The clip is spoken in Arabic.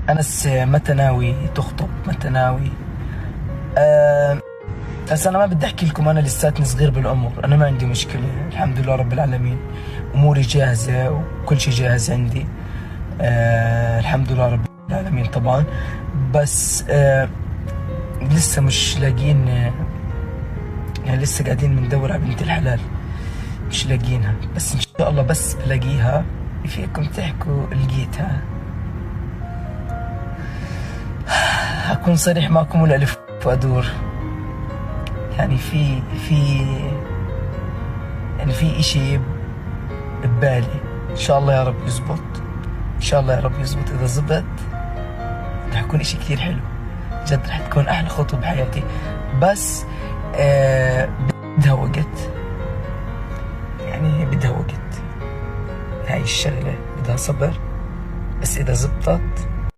أنس متى ناوي تخطب؟ متى ناوي؟ أه هسا أنا ما بدي أحكي لكم، أنا لساتني صغير بالعمر، أنا ما عندي مشكلة الحمد لله رب العالمين، أموري جاهزة وكل شيء جاهز عندي. الحمد لله رب العالمين طبعا. بس لسه مش لاقيين، يعني لسه قاعدين بندور على بنت الحلال، مش لاقيينها. بس إن شاء الله بس بلاقيها فيكم تحكوا لقيتها. أكون صريح معكم ولا ألف وأدور، يعني في إشي ببالي، إن شاء الله يا رب يزبط، إن شاء الله يا رب يزبط. إذا زبط رح يكون إشي كثير حلو، جد رح تكون أحلى خطوة بحياتي. بس بدها وقت، يعني بدها وقت، هاي الشغلة بدها صبر. بس إذا زبطت